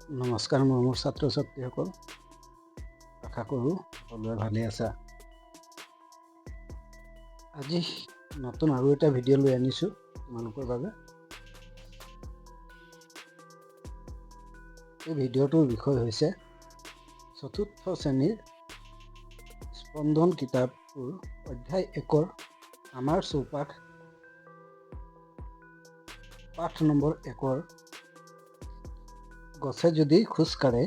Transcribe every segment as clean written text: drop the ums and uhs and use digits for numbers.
নমস্কাৰ মোৰ ছাত্ৰ ছাত্ৰীসকল, আশা কৰোঁ সকলোৱে ভালে আছা। আজি নতুন আৰু এটা ভিডিঅ' লৈ আনিছোঁ তোমালোকৰ বাবে। এই ভিডিঅ'টোৰ বিষয় হৈছে চতুৰ্থ শ্ৰেণীৰ স্পন্দন কিতাপৰ অধ্যায় 1 আমাৰ চৌপাশ পাঠ নম্বৰ 1 গছে যদি খোজ কাঢ়ে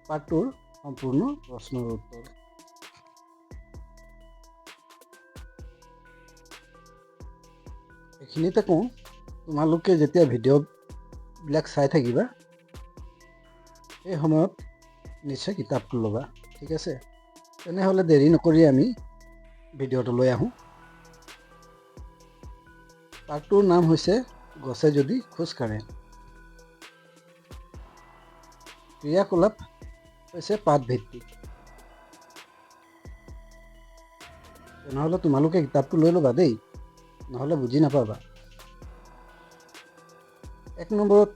পাঠটোৰ সম্পূৰ্ণ প্ৰশ্নৰ উত্তৰ। এইখিনিতে কওঁ, তোমালোকে যেতিয়া ভিডিঅ'বিলাক চাই থাকিবা সেই সময়ত নিশ্চয় কিতাপটো ল'বা, ঠিক আছে? তেনেহ'লে দেৰি নকৰি আমি ভিডিঅ'টো লৈ আহোঁ। পাঠটোৰ নাম হৈছে গছে যদি খোজ কাঢ়ে। ক্ৰিয়াকলাপ হৈছে পাঠভিত্তিক। তেনেহ'লে তোমালোকে কিতাপটো লৈ ল'বা দেই, নহ'লে বুজি নাপাবা। 1 নম্বৰত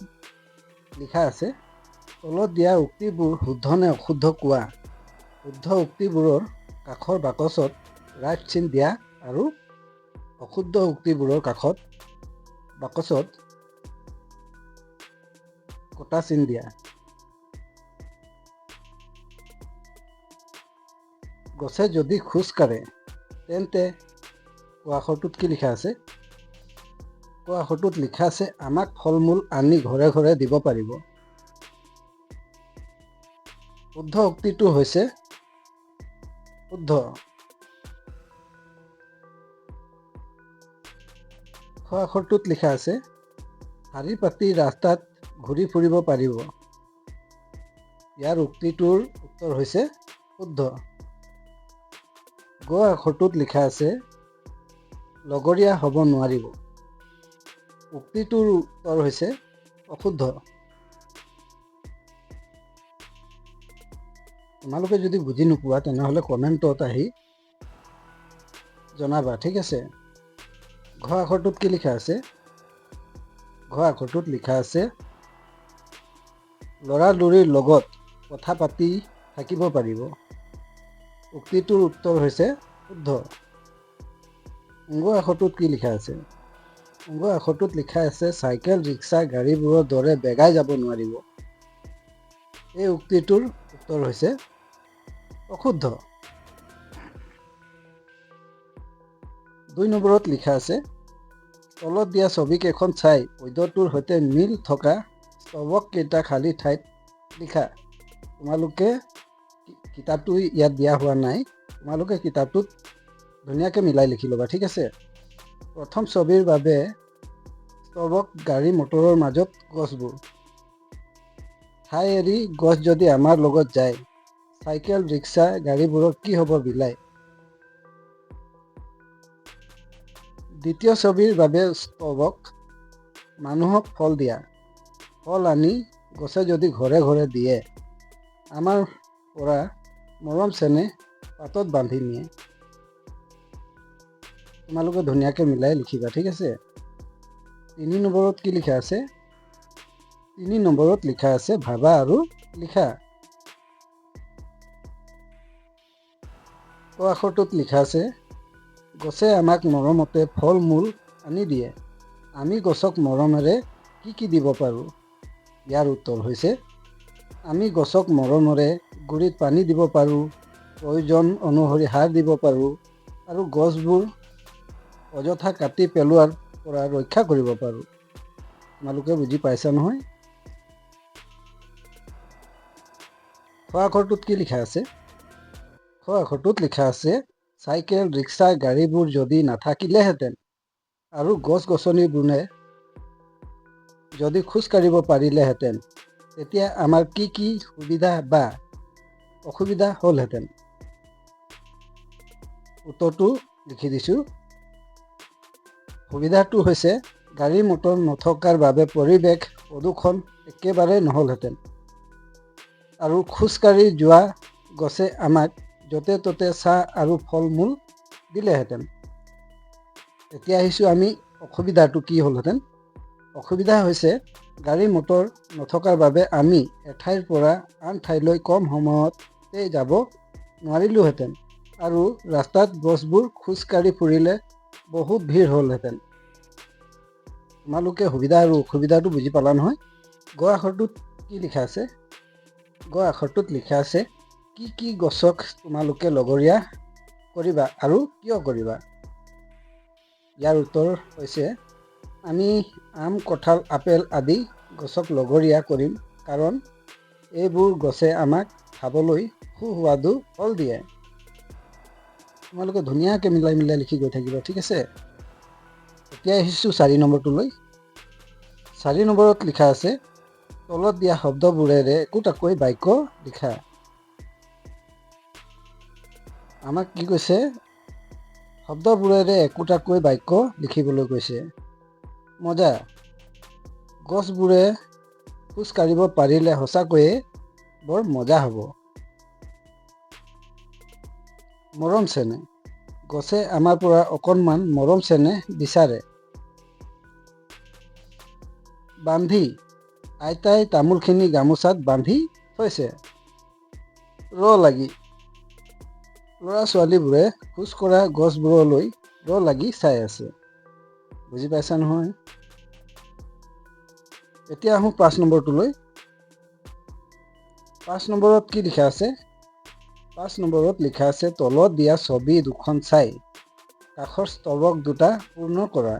লিখা আছে, তলত দিয়া উক্তিবোৰ শুদ্ধ নে অশুদ্ধ কোৱা। শুদ্ধ উক্তিবোৰৰ কাষৰ বাকচত ৰাইট চিন দিয়া আৰু অশুদ্ধ উক্তিবোৰৰ কাষত বাকচত কটা চিন দিয়া। গছে যদি খোজ কাঢ়ে তেন্তে ক আখৰটোত কি লিখা আছে? ক আখৰটোত লিখা আছে আমাক ফল মূল আনি ঘৰে ঘৰে দিব পাৰিব। শুদ্ধ উক্তিটো হৈছে শুদ্ধ। খ আখৰটোত লিখা আছে শাৰী পাতি ৰাস্তাত ঘূৰি ফুৰিব পাৰিব। ইয়াৰ উক্তিটোৰ উত্তৰ হৈছে শুদ্ধ। গ আখৰটোত লিখা আছে লগৰীয়া হ'ব নোৱাৰিব। উক্তিটোৰ উত্তৰ হৈছে অশুদ্ধ। তোমালোকে যদি বুজি নোপোৱা তেনেহ'লে কমেণ্টত আহি জনাবা, ঠিক আছে? ঘ আখৰটোত কি লিখা আছে? ঘ আখৰটোত লিখা আছে ল'ৰা-লৰিৰ লগত কথা পাতি থাকিব পাৰিব। উক্তিটোৰ উত্তৰ হৈছে শুদ্ধ। ঙ আখৰটোত কি লিখা আছে? ঙ আখৰটোত লিখা আছে চাইকেল ৰিক্সা গাড়ীবোৰৰ দৰে বেগাই যাব নোৱাৰিব। এই উক্তিটোৰ উত্তৰ হৈছে অশুদ্ধ। 2 নম্বৰত লিখা আছে তলত দিয়া ছবিকেইখন চাই পদ্যটোৰ সৈতে মিল থকা স্তৱককেইটা খালী ঠাইত লিখা। তোমালোকে কিতাপটো ইয়াত দিয়া হোৱা নাই, তোমালোকে কিতাপটোত ধুনীয়াকৈ মিলাই লিখি ল'বা, ঠিক আছে? প্ৰথম ছবিৰ বাবে স্তৱক গাড়ী মটৰৰ মাজত গছবোৰ। ঠাই এৰি গছ যদি আমাৰ লগত যায়, চাইকেল ৰিক্সা গাড়ীবোৰৰ কি হ'ব বিলাই। দ্বিতীয় ছবিৰ বাবে স্তৱক মানুহক ফল দিয়া। ফল আনি গছে যদি ঘৰে ঘৰে দিয়ে, আমাৰ পৰা মৰম চেনেহ পাতত বান্ধি নিয়ে। তোমালোকে ধুনীয়াকৈ মিলাই লিখিবা, ঠিক আছে? 3 নম্বৰত কি লিখা আছে? 3 নম্বৰত লিখা আছে ভাবা আৰু লিখা। ক আখৰটোত লিখা আছে গছে আমাক মৰমতে ফল মূল আনি দিয়ে। আমি গছক মৰমেৰে কি কি দিব পাৰোঁ? ইয়াৰ উত্তৰ হৈছে আমি গছক মৰমেৰে গুৰিত পানী দিব পাৰোঁ, প্ৰয়োজন অনুসৰি সাৰ দিব পাৰোঁ আৰু গছবোৰ অযথা কাটি পেলোৱাৰ পৰা ৰক্ষা কৰিব পাৰোঁ। তোমালোকে বুজি পাইছা নহয়? খ আখৰটোত কি লিখা আছে? খ আখৰটোত লিখা আছে চাইকেল ৰিক্সা গাড়ীবোৰ যদি নাথাকিলেহেঁতেন আৰু গছ গছনিবোৰে যদি খোজ কাঢ়িব পাৰিলেহেঁতেন, তেতিয়া আমাৰ কি কি সুবিধা বা অসুবিধা হ'লহেঁতেন? উত্তৰটো লিখি দিছোঁ। সুবিধাটো হৈছে গাড়ী মটৰ নথকাৰ বাবে পৰিৱেশ প্ৰদূষণ একেবাৰে নহ'লহেঁতেন আৰু খোজকাঢ়ি যোৱা গছে আমাক য'তে ত'তে ছাঁ আৰু ফল মূল দিলেহেঁতেন। এতিয়া আহিছোঁ আমি অসুবিধাটো কি হ'লহেঁতেন? অসুবিধা হৈছে গাড়ী মটৰ নথকাৰ বাবে আমি এঠাইৰ পৰা আন ঠাইলৈ কম সময়তে যাব নোৱাৰিলোহেঁতেন আৰু ৰাস্তাত গছবোৰ খোজকাঢ়ি ফুৰিলে বহুত ভিৰ হ'লহেঁতেন। তোমালোকে সুবিধা আৰু অসুবিধাটো বুজি পালা নহয়? গ আখৰটোত কি লিখা আছে? গ আখৰটোত লিখা আছে কি কি গছক তোমালোকে লগৰীয়া কৰিবা আৰু কিয় কৰিবা? ইয়াৰ উত্তৰ হৈছে আমি আম, কঁঠাল, আপেল আদি গছক লগৰীয়া কৰিম কাৰণ এইবোৰ গছে আমাক খাবলৈ সুস্বাদু ফল দিয়ে। তোমালোকে ধুনীয়াকৈ মিলাই মিলাই লিখি গৈ থাকিবা, ঠিক আছে? এতিয়া আহিছোঁ 4 নম্বৰটোলৈ। 4 নম্বৰত লিখা আছে তলত দিয়া শব্দবোৰেৰে একোটাকৈ বাক্য লিখা। আমাক কি কৈছে? শব্দবোৰেৰে একোটাকৈ বাক্য লিখিবলৈ কৈছে। মজা। গছবোৰে খোজ কাঢ়িব পাৰিলে সঁচাকৈয়ে বৰ মজা হ'ব। মৰম চেনেহ। গছে আমাৰ পৰা অকণমান মৰম চেনেহ বিচাৰে। বান্ধি। আইতাই তামোলখিনি গামোচাত বান্ধি থৈছে। লাগি। ল'ৰা ছোৱালীবোৰে খোজ কঢ়া গছবোৰলৈ লাগি চাই আছে। বুজি পাইছা নহয়? এতিয়া আহোঁ 5 নম্বৰটোলৈ। 5 নম্বৰত কি লিখা আছে? 5 নম্বৰত লিখা আছে তলত দিয়া ছবি দুখন চাই কাষৰ স্তৱক দুটা পূৰ্ণ কৰা।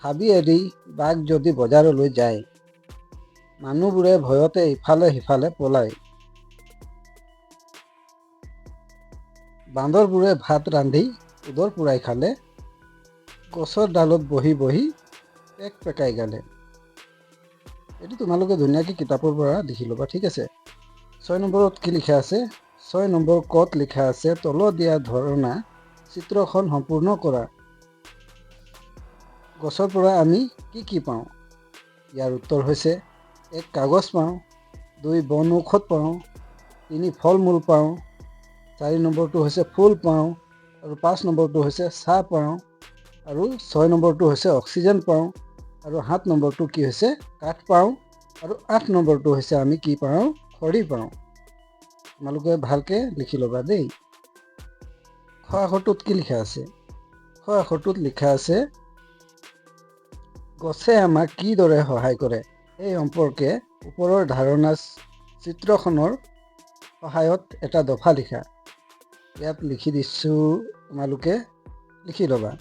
হাবি এৰি বাঘ যদি বজাৰলৈ যায়, মানুহবোৰে ভয়তে ইফালে সিফালে পলায়। বান্দৰবোৰে ভাত ৰান্ধি উদৰ পূৰাই খালে, গছৰ ডালত বহি বহি পেক পেকাই গালে। এইটো তোমালোকে ধুনীয়াকৈ কিতাপৰ পৰা লিখি ল'বা, ঠিক আছে? 6 নম্বৰত কি লিখা আছে? 6 নম্বৰ কত লিখা আছে তলত দিয়া ধৰণা চিত্ৰখন সম্পূৰ্ণ কৰা। গছৰ পৰা আমি কি কি পাওঁ? ইয়াৰ উত্তৰ হৈছে 1 কাগজ পাওঁ, 2 বন ঔষধ পাওঁ, 3 ফল মূল পাওঁ, 4 নম্বৰটো হৈছে ফুল পাওঁ, আৰু 5 নম্বৰটো হৈছে চাহ পাওঁ, আৰু 6 নম্বৰটো হৈছে অক্সিজেন পাওঁ, আৰু 7 নম্বৰটো কি হৈছে কাঠ পাওঁ, আৰু 8 নম্বৰটো হৈছে আমি কি পাওঁ? খৰি পাওঁ। তোমালোকে ভালকৈ লিখি ল'বা দেই। খ আখৰটোত কি লিখা আছে? খ আখৰটোত লিখা আছে গছে আমাক কিদৰে সহায় কৰে এই সম্পৰ্কে ওপৰৰ ধাৰণা চিত্ৰখনৰ সহায়ত এটা দফা লিখা। ইয়াত লিখি দিছোঁ, তোমালোকে লিখি ল'বা।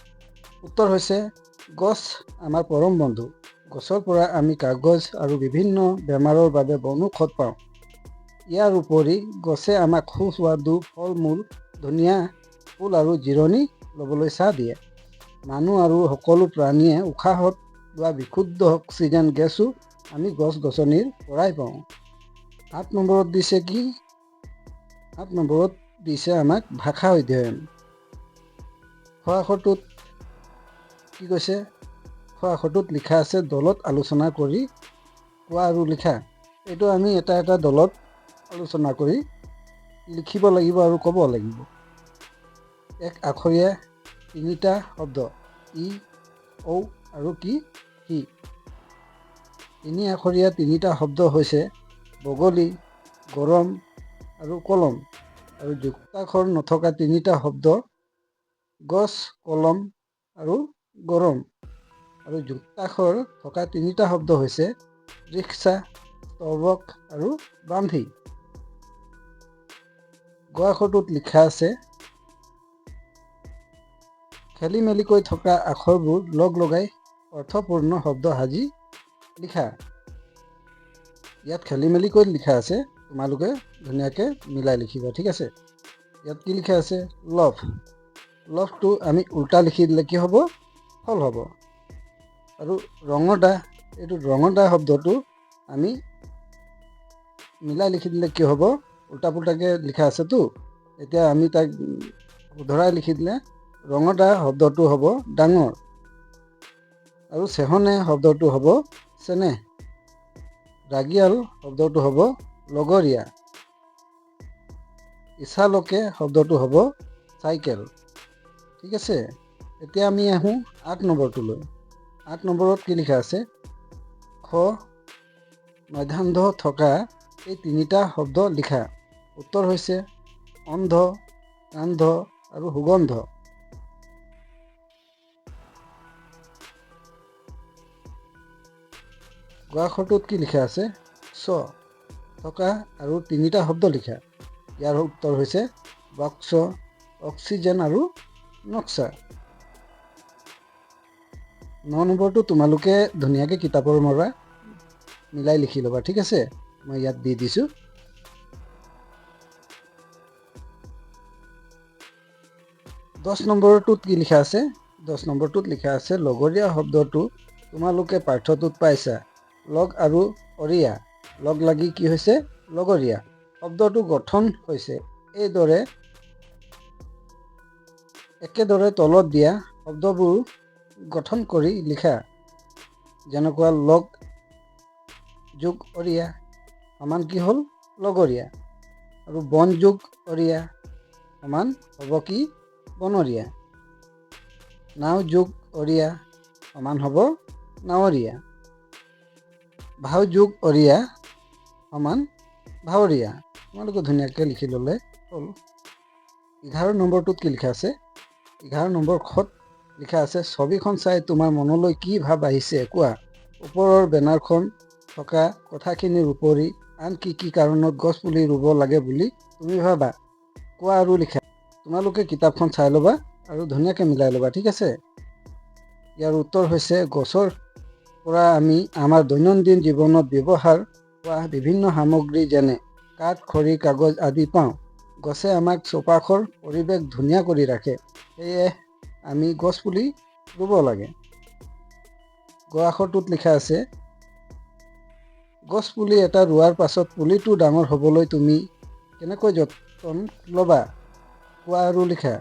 উত্তৰ হৈছে গছ আমাৰ পৰম বন্ধু। গছৰ পৰা আমি কাগজ আৰু বিভিন্ন বেমাৰৰ বাবে বনৌষধ পাওঁ। ইয়াৰ উপৰি গছে আমাক সুস্বাদু ফল মূল, ধুনীয়া ফুল আৰু জিৰণি ল'বলৈ ছাঁ দিয়ে। মানুহ আৰু সকলো প্ৰাণীয়ে উশাহত লোৱা বিশুদ্ধ অক্সিজেন গেছো আমি গছ গছনিৰ পৰাই পাওঁ। 7 নম্বৰত দিছে কি? 7 নম্বৰত দিছে আমাক ভাষা অধ্যয়ন। খ আখৰটোত কি কৈছে? খ আখৰটোত লিখা আছে দলত আলোচনা কৰি কোৱা আৰু লিখা। এইটো আমি এটা এটা দলত আলোচনা কৰি লিখিব লাগিব আৰু ক'ব লাগিব। 1 আখৰীয়া 3টা শব্দ ই, ঔ আৰু কি? সি। 3 আখৰীয়া 3টা শব্দ হৈছে বগলী, গৰম আৰু কলম, আৰু যুক্তাক্ষৰ নথকা 3টা শব্দ গছ, কলম আৰু গৰম, আৰু যুক্তাক্ষৰ থকা 3টা শব্দ হৈছে ৰিক্সা, স্তৱক আৰু বান্ধি। গ আখৰটোত লিখা আছে খেলি মেলিকৈ থকা আখৰবোৰ লগ লগাই অৰ্থপূৰ্ণ শব্দ সাজি লিখা। ইয়াত খেলি মেলিকৈ লিখা আছে, তোমালোকে ধুনীয়াকৈ মিলাই লিখিবা, ঠিক আছে? ইয়াত কি লিখা আছে? লভ। লভটো আমি উল্টা লিখি দিলে কি হ'ব? ফল হ'ব। আৰু ৰঙদা, এইটো ৰঙদা শব্দটো আমি মিলাই লিখি দিলে কি হ'ব? উল্টা পুল্টাকৈ লিখা আছেতো, এতিয়া আমি তাক শুধৰাই লিখি দিলে ৰঙদা শব্দটো হ'ব ডাঙৰ, আৰু চেহনে শব্দটো হ'ব চেনেহ, ৰাগিয়াল শব্দটো হ'ব লগৰীয়া, ইছালকে শব্দটো হ'ব চাইকেল, ঠিক আছে? এতিয়া আমি আহোঁ 8 নম্বৰটোলৈ। 8 নম্বৰত কি লিখা আছে? খ মধ্যান্ধ থকা এই তিনিটা শব্দ লিখা। উত্তৰ হৈছে অন্ধ, কান্ধ আৰু সুগন্ধ। গ আখৰটোত কি লিখা আছে? চ থকা আৰু তিনিটা শব্দ লিখা। ইয়াৰ উত্তৰ হৈছে বাক্স, অক্সিজেন আৰু নক্সা। 9 নম্বৰটো তোমালোকে ধুনীয়াকৈ কিতাপৰ পৰা মিলাই লিখি ল'বা, ঠিক আছে? মই ইয়াত দি দিছোঁ। 10 নম্বৰটোত কি লিখা আছে? 10 নম্বৰটোত লিখা আছে লগৰীয়া শব্দটো তোমালোকে পাঠ্যটোত পাইছা। লগ আৰু অৰিয়া, লগ লাগি কি হৈছে? লগৰীয়া। শব্দটো গঠন হৈছে এইদৰে। একেদৰে তলত দিয়া শব্দবোৰ গঠন কৰি লিখা। যেনেকুৱা লগ যোগ অৰিয়া সমান কি হ'ল? লগৰীয়া। আৰু বন যোগ অৰিয়া সমান হ'ব কি? বনৰীয়া। নাও যোগ অৰিয়া সমান হ'ব নাৱৰীয়া। ভাও যোগ অৰিয়া সমান ভাৱৰীয়া। তোমালোকে ধুনীয়াকৈ লিখি ল'লে হ'ল। 11 নম্বৰটোত কি লিখা আছে? 11 নম্বৰ খত লিখা আছে ছবিখন চাই তোমাৰ মনলৈ কি ভাৱ আহিছে কোৱা। ওপৰৰ বেনাৰখন থকা কথাখিনিৰ উপৰি আন কি কি কাৰণত গছ পুলি ৰুব লাগে বুলি তুমি ভাবা? কোৱা আৰু লিখা। তোমালোকে কিতাপখন চাই ল'বা আৰু ধুনীয়াকৈ মিলাই ল'বা, ঠিক আছে? ইয়াৰ উত্তৰ হৈছে গছৰ পৰা আমি আমাৰ দৈনন্দিন জীৱনত ব্যৱহাৰ হোৱা বিভিন্ন সামগ্ৰী যেনে কাঠ, খৰি, কাগজ আদি পাওঁ। গছে আমাক চৌপাশৰ পৰিৱেশ ধুনীয়া কৰি ৰাখে। সেয়ে আমি গছ পুলি ৰুব লাগে। গ আখৰটোত লিখা আছে গছ পুলি এটা ৰোৱাৰ পাছত পুলিটো ডাঙৰ হ'বলৈ তুমি কেনেকৈ যতন ল'বা? কোৱা আৰু লিখা।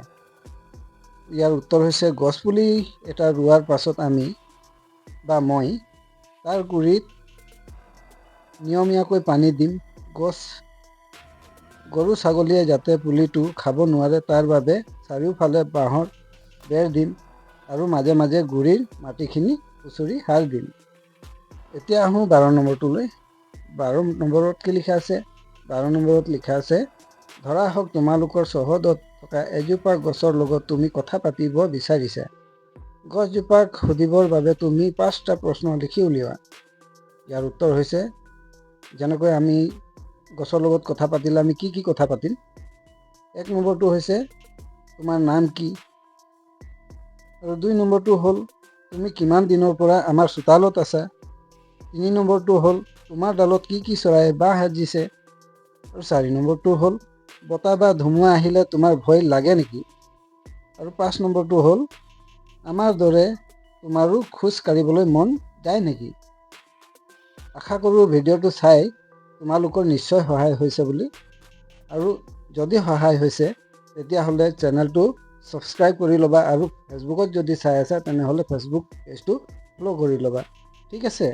ইয়াৰ উত্তৰ হৈছে গছ পুলি এটা ৰোৱাৰ পাছত আমি বা মই তাৰ গুৰিত নিয়মীয়াকৈ পানী দিম। গৰু ছাগলীয়ে যাতে পুলিটো খাব নোৱাৰে তাৰ বাবে চাৰিওফালে বাঁহৰ বেৰ দিম আৰু মাজে মাজে গুৰিৰ মাটিখিনি খুচৰি সাৰ দিম। এতিয়া আহোঁ 12 নম্বৰটোলৈ। 12 নম্বৰত কি লিখা আছে? 12 নম্বৰত লিখা আছে ধৰা হওক তোমালোকৰ চৌহদত থকা এজোপা গছৰ লগত তুমি কথা পাতিব বিচাৰিছা। গছজোপাক সুধিবৰ বাবে তুমি 5টা প্ৰশ্ন লিখি উলিওৱা। ইয়াৰ উত্তৰ হৈছে যেনেকৈ আমি গছৰ লগত কথা পাতিলে আমি কি কি কথা পাতিম? 1 নম্বৰটো হৈছে তোমাৰ নাম কি? আৰু 2 নম্বৰটো হ'ল তুমি কিমান দিনৰ পৰা আমাৰ চোতালত আছা? 3 নম্বৰটো হ'ল তোমাৰ ডালত কি কি চৰাই বাহ সাজিছে? আৰু 4 নম্বৰটো হ'ল বতাহ বা ধুমুহা আহিলে তোমাৰ ভয় লাগে নেকি? আৰু 5 নম্বৰটো হ'ল আমাৰ দৰে তোমাৰো খোজ কাঢ়িবলৈ মন যায় নেকি? আশা কৰোঁ ভিডিঅ'টো চাই তোমালোকৰ নিশ্চয় সহায় হৈছে বুলি। আৰু যদি সহায় হৈছে তেতিয়াহ'লে চেনেলটো ছাবস্ক্ৰাইব কৰি ল'বা আৰু ফেচবুকত যদি চাই আছা তেনেহ'লে ফেচবুক পেজটো ফ'ল' কৰি ল'বা, ঠিক আছে?